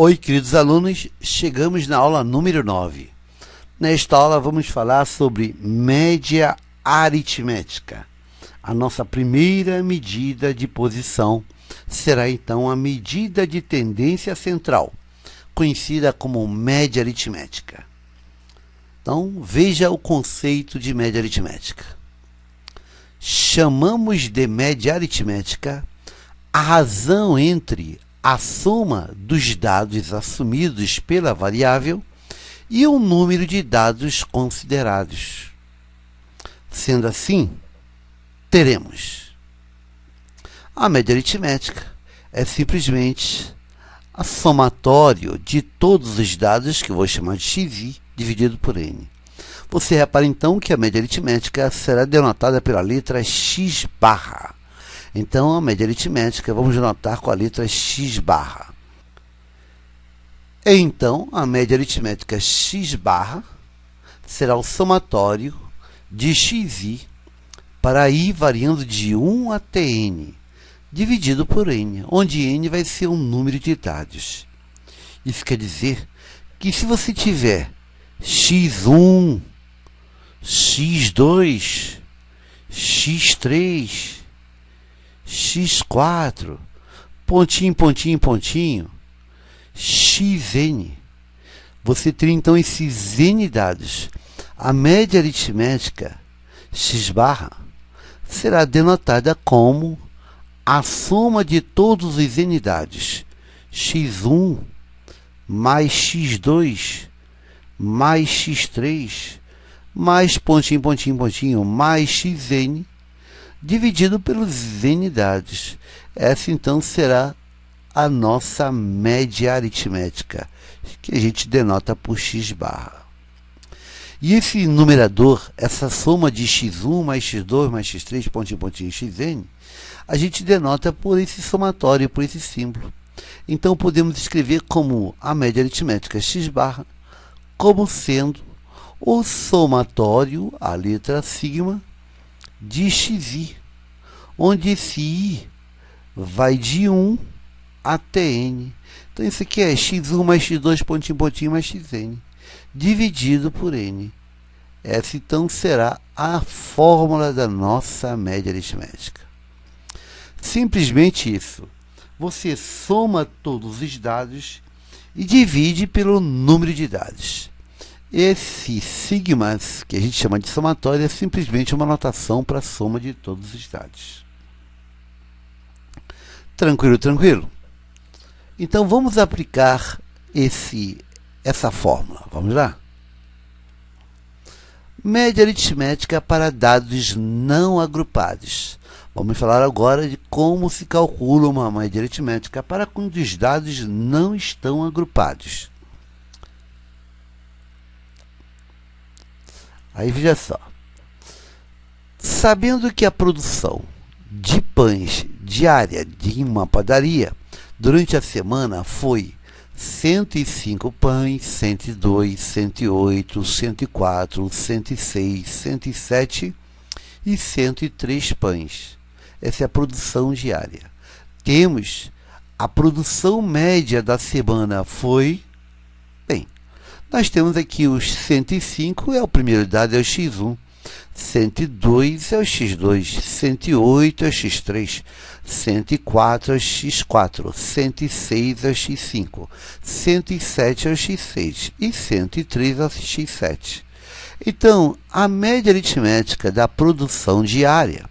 Oi, queridos alunos, chegamos na aula número 9. Nesta aula vamos falar sobre média aritmética. A nossa primeira medida de posição será então a medida de tendência central, conhecida como média aritmética. Então, veja o conceito de média aritmética. Chamamos de média aritmética a razão entre a soma dos dados assumidos pela variável e o número de dados considerados. Sendo assim, teremos a média aritmética é simplesmente a somatório de todos os dados, que eu vou chamar de xi, dividido por n. Você repara então que a média aritmética será denotada pela letra x barra. Então, a média aritmética vamos denotar com a letra x barra. Então, a média aritmética x barra será o somatório de xi para i variando de 1 até n, dividido por n, onde n vai ser um número de dados. Isso quer dizer que se você tiver x1, x2, x3, x4, pontinho, pontinho, pontinho, xn. Você tem então esses n dados. A média aritmética x barra será denotada como a soma de todos os n dados. x1 mais x2 mais x3 mais pontinho, pontinho, pontinho, mais xn, dividido pelos n dados. Essa então será a nossa média aritmética, que a gente denota por x barra. E esse numerador, essa soma de x1 mais x2 mais x3, pontinho, pontinho, xn, a gente denota por esse somatório, por esse símbolo. Então, podemos escrever como a média aritmética x barra, como sendo o somatório, a letra sigma, de xi, onde esse i vai de 1 até n. Então, isso aqui é x1 mais x2, pontinho, pontinho, mais xn, dividido por n. Essa, então, será a fórmula da nossa média aritmética. Simplesmente isso. Você soma todos os dados e divide pelo número de dados. Esse sigma, que a gente chama de somatório, é simplesmente uma notação para a soma de todos os dados. Tranquilo, tranquilo? Então, vamos aplicar essa fórmula. Vamos lá? Média aritmética para dados não agrupados. Vamos falar agora de como se calcula uma média aritmética para quando os dados não estão agrupados. Aí, veja só. Sabendo que a produção de pães diária de uma padaria durante a semana foi 105 pães, 102, 108, 104, 106, 107 e 103 pães. Essa é a produção diária. Temos a produção média da semana foi... Bem, nós temos aqui os 105, é o primeiro dado, é o x1. 102 é o x2, 108 é o x3, 104 é o x4, 106 é o x5, 107 é o x6 e 103 é o x7. Então, a média aritmética da produção diária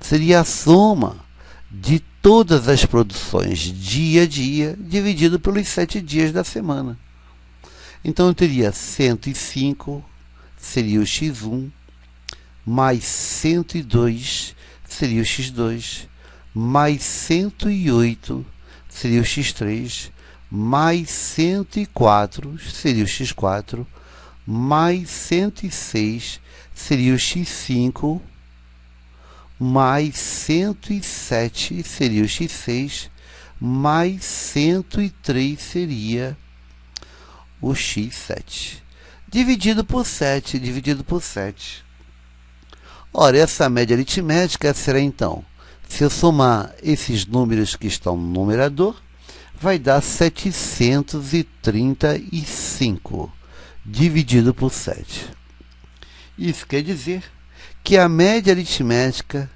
seria a soma de todas as produções dia a dia, dividido pelos 7 dias da semana. Então, eu teria 105, seria o x1, mais 102 seria o x2, mais 108 seria o x3, mais 104 seria o x4, mais 106 seria o x5, mais 107 seria o x6, mais 103 seria o x7. Dividido por 7, dividido por 7. Ora, essa média aritmética será então, se eu somar esses números que estão no numerador, vai dar 735 dividido por 7. Isso quer dizer que a média aritmética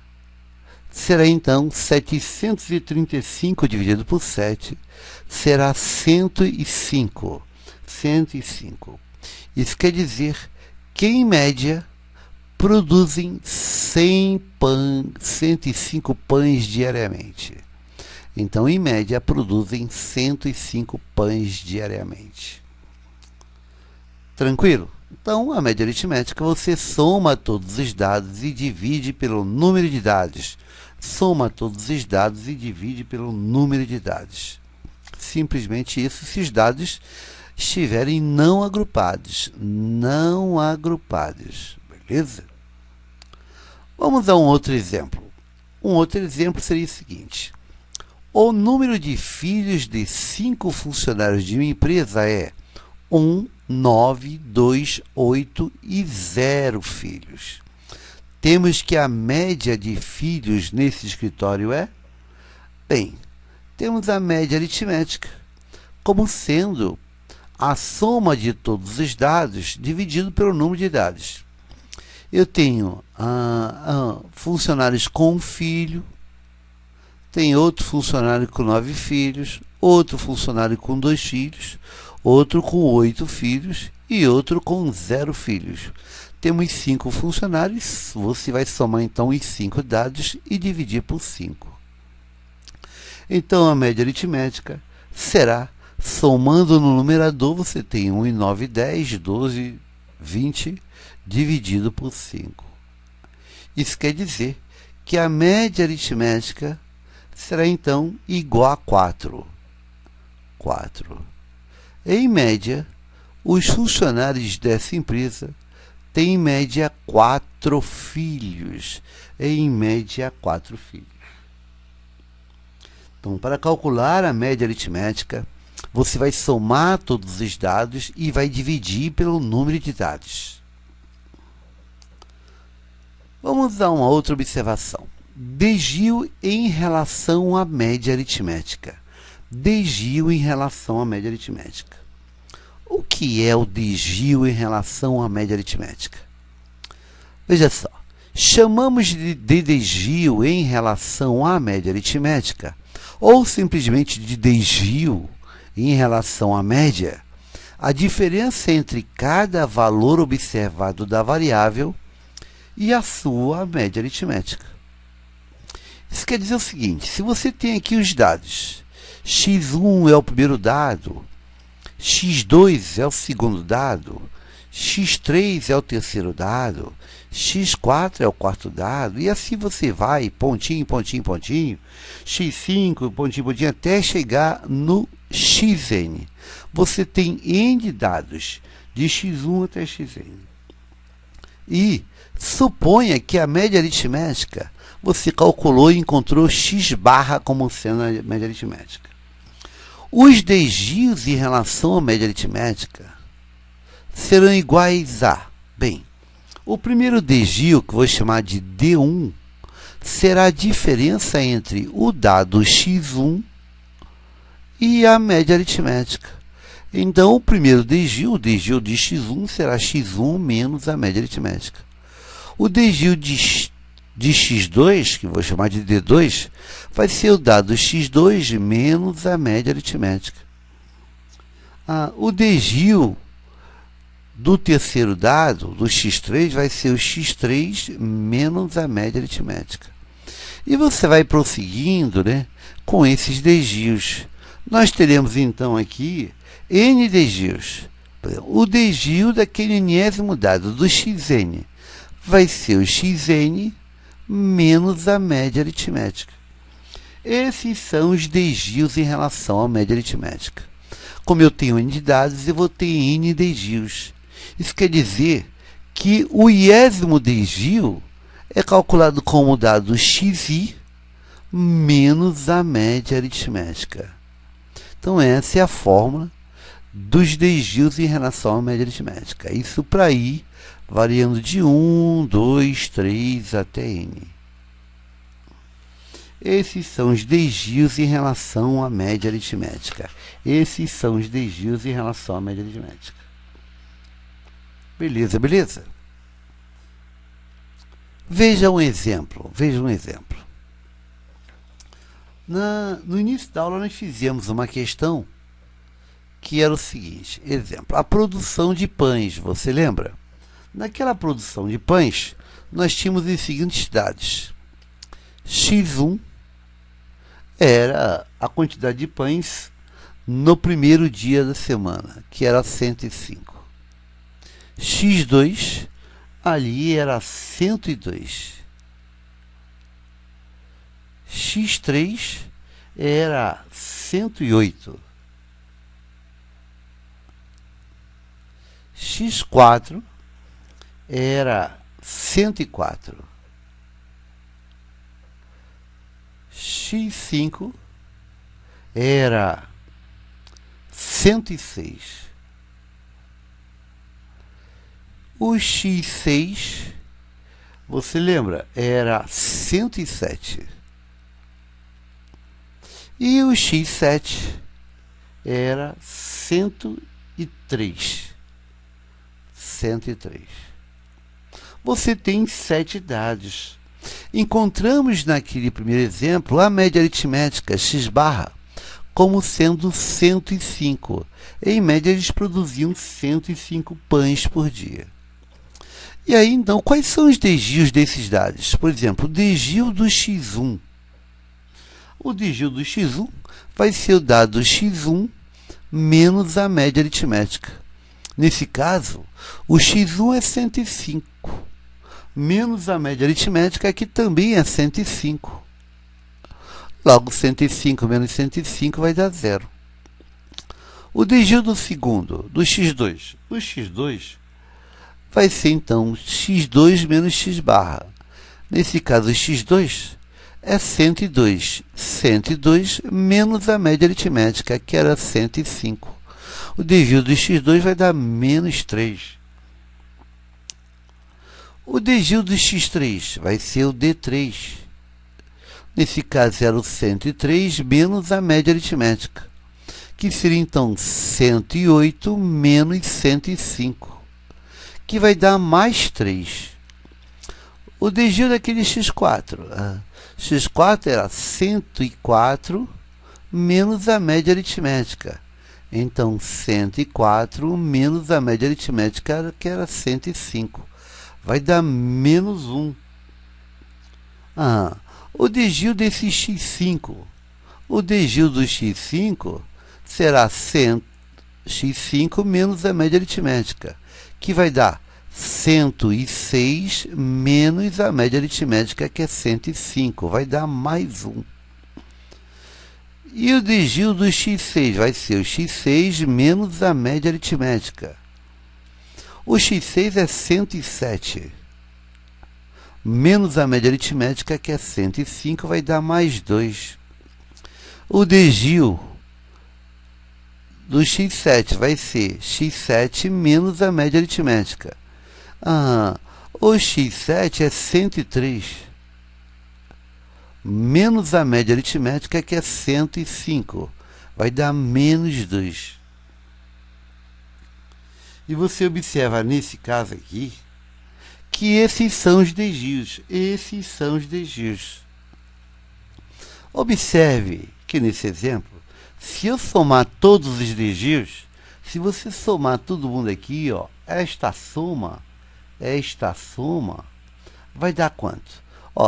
será então 735 dividido por 7, será 105. 105. Isso quer dizer que, em média, produzem 105 pães diariamente. Então, em média, produzem 105 pães diariamente. Tranquilo? Então, a média aritmética, você soma todos os dados e divide pelo número de dados. Soma todos os dados e divide pelo número de dados. Simplesmente isso, se os dados estiverem não agrupados. Não agrupados. Beleza? Vamos a um outro exemplo. Um outro exemplo seria o seguinte. O número de filhos de 5 funcionários de uma empresa é 1, 9, 2, 8 e 0 filhos. Temos que a média de filhos nesse escritório é? Bem, temos a média aritmética como sendo a soma de todos os dados dividido pelo número de dados. Eu tenho funcionários com um filho, tem outro funcionário com 9 filhos, outro funcionário com 2 filhos, outro com 8 filhos e outro com 0 filhos. Temos 5 funcionários, você vai somar então os 5 dados e dividir por 5. Então a média aritmética será, somando no numerador, você tem 1 e 9, 10, 12, 20, dividido por 5. Isso quer dizer que a média aritmética será então igual a 4. 4. Em média, os funcionários dessa empresa têm em média 4 filhos. Em média, 4 filhos. Então, para calcular a média aritmética, você vai somar todos os dados e vai dividir pelo número de dados. Vamos a uma outra observação. Desvio em relação à média aritmética. Desvio em relação à média aritmética. O que é o desvio em relação à média aritmética? Veja só, chamamos de desvio em relação à média aritmética, ou simplesmente de desvio em relação à média, a diferença entre cada valor observado da variável e a sua média aritmética. Isso quer dizer o seguinte, se você tem aqui os dados, x1 é o primeiro dado, x2 é o segundo dado, x3 é o terceiro dado, x4 é o quarto dado, e assim você vai, pontinho, pontinho, pontinho, x5, pontinho, pontinho, até chegar no xn. Você tem n dados, de x1 até xn. E suponha que a média aritmética, você calculou e encontrou x barra como sendo a média aritmética. Os desvios em relação à média aritmética serão iguais a, bem, o primeiro desvio, que vou chamar de D1, será a diferença entre o dado x1 e a média aritmética. Então, o primeiro desvio, o desvio de x1, será x1 menos a média aritmética. O desvio de x2, que vou chamar de D2, vai ser o dado x2 menos a média aritmética. O desvio do terceiro dado, do x3, vai ser o x3 menos a média aritmética. E você vai prosseguindo, né, com esses desvios. Nós teremos então aqui n desvios. O desvio daquele enésimo dado do xn vai ser o xn menos a média aritmética. Esses são os desvios em relação à média aritmética. Como eu tenho n de dados, eu vou ter n desvios. Isso quer dizer que o iésimo desvio é calculado como dado xi menos a média aritmética. Então, essa é a fórmula dos desvios em relação à média aritmética. Isso para i variando de 1, 2, 3 até n. Esses são os desvios em relação à média aritmética. Esses são os desvios em relação à média aritmética. Beleza, beleza? Veja um exemplo, No início da aula nós fizemos uma questão que era o seguinte, exemplo, a produção de pães, você lembra? Naquela produção de pães, nós tínhamos os seguintes dados. X1 era a quantidade de pães no primeiro dia da semana, que era 105. X2, ali era 102. X3 era 108. X4 era 104. X5 era 106. O X6, você lembra, era 107. E o X7 era 103. 103. Você tem 7 dados. Encontramos naquele primeiro exemplo a média aritmética x barra como sendo 105. Em média, eles produziam 105 pães por dia. E aí, então, quais são os desvios desses dados? Por exemplo, o desvio do x1. O desvio do x1 vai ser o dado x1 menos a média aritmética. Nesse caso, o x1 é 105, menos a média aritmética, que também é 105. Logo, 105 menos 105 vai dar 0. O desvio do segundo, do x2. O x2 vai ser, então, x2 menos x barra. Nesse caso, o x2 é 102. 102 menos a média aritmética, que era 105. O desvio do x2 vai dar menos 3. O desvio do x3 vai ser o d3. Nesse caso, era o 103 menos a média aritmética, que seria, então, 108 menos 105, que vai dar mais 3. O desvio daquele x4. X4 era 104 menos a média aritmética. Então, 104 menos a média aritmética, que era 105. Vai dar menos 1. O desvio desse x5. O desvio do x5 será x5 menos a média aritmética, que vai dar 106 menos a média aritmética, que é 105. Vai dar mais 1. E o desvio do x6 vai ser o x6 menos a média aritmética. O x6 é 107. Menos a média aritmética, que é 105, vai dar mais 2. O desvio do x7 vai ser x7 menos a média aritmética. O x7 é 103. Menos a média aritmética, que é 105. Vai dar menos 2. E você observa nesse caso aqui que esses são os desvios. Esses são os desvios. Observe que nesse exemplo, se eu somar todos os desvios, se você somar todo mundo aqui, ó, esta soma vai dar quanto?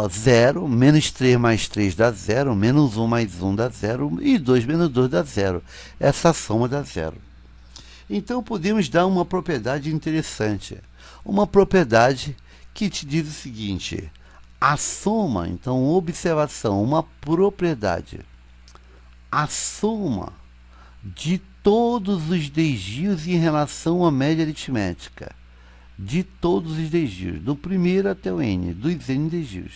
0, menos 3 mais 3 dá 0, menos 1 mais 1 dá 0, e 2 menos 2 dá 0. Essa soma dá 0. Então, podemos dar uma propriedade interessante. Uma propriedade que te diz o seguinte: a soma, então, observação, uma propriedade. A soma de todos os desvios em relação à média aritmética, de todos os desvios, do primeiro até o n, dos n desvios,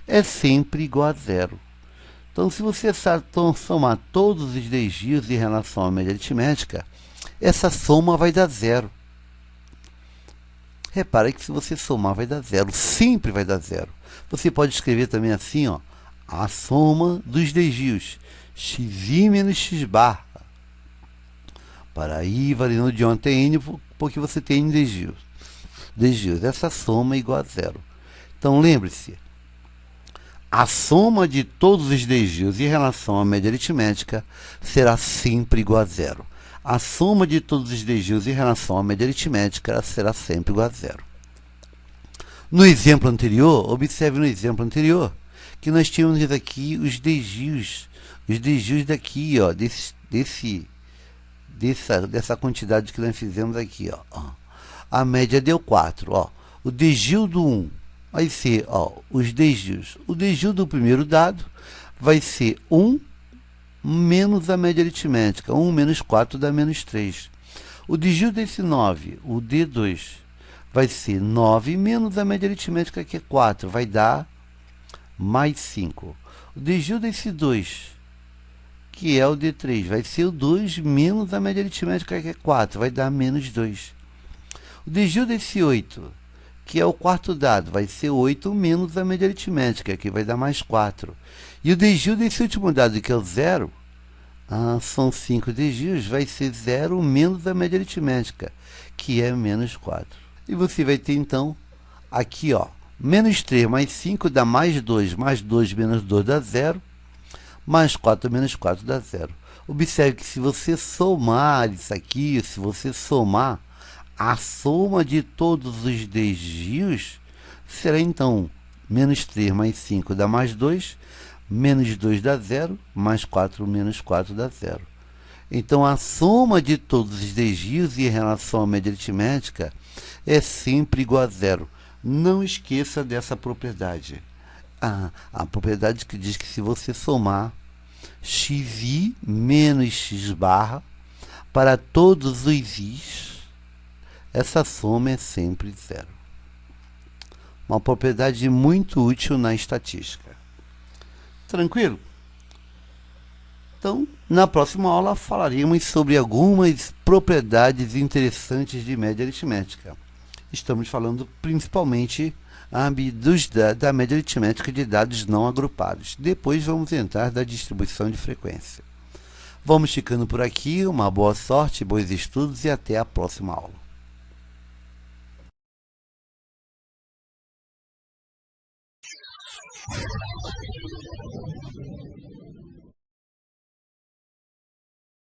é sempre igual a 0. Então, se você somar todos os desvios em relação à média aritmética, essa soma vai dar 0. Repara que se você somar vai dar 0, sempre vai dar 0. Você pode escrever também assim, ó, A soma dos desvios xi menos x barra. Para i valendo de 1 até n, porque você tem n desvios. Essa soma é igual a zero. Então, lembre-se, a soma de todos os desvios em relação à média aritmética será sempre igual a zero. A soma de todos os desvios em relação à média aritmética será sempre igual a zero. No exemplo anterior, observe no exemplo anterior, que nós tínhamos aqui os desvios daqui, ó, dessa quantidade que nós fizemos aqui, ó. A média deu 4, ó. O desvio do 1 vai ser, ó, os desvios. O desvio do primeiro dado vai ser 1 menos a média aritmética. 1 menos 4 dá menos 3. O desvio desse 9, o D2, vai ser 9 menos a média aritmética, que é 4, vai dar mais 5. O desvio desse 2, que é o D3, vai ser o 2 menos a média aritmética, que é 4, vai dar menos 2. O desvio desse 8, que é o quarto dado, vai ser 8 menos a média aritmética, que vai dar mais 4. E o desvio desse último dado, que é o 0, são 5 desvios, vai ser 0 menos a média aritmética, que é menos 4. E você vai ter, então, aqui, ó, menos 3 mais 5 dá mais 2 menos 2 dá 0, mais 4 menos 4 dá 0. Observe que se você somar isso aqui, se você somar, a soma de todos os desvios será, então, menos 3 mais 5 dá mais 2, menos 2 dá 0, mais 4 menos 4 dá 0. Então, a soma de todos os desvios em relação à média aritmética é sempre igual a 0. Não esqueça dessa propriedade. A propriedade que diz que se você somar xi menos x barra para todos os i's, essa soma é sempre zero. Uma propriedade muito útil na estatística. Tranquilo? Então, na próxima aula falaremos sobre algumas propriedades interessantes de média aritmética. Estamos falando principalmente da média aritmética de dados não agrupados. Depois vamos entrar da distribuição de frequência. Vamos ficando por aqui. Uma boa sorte, bons estudos e até a próxima aula.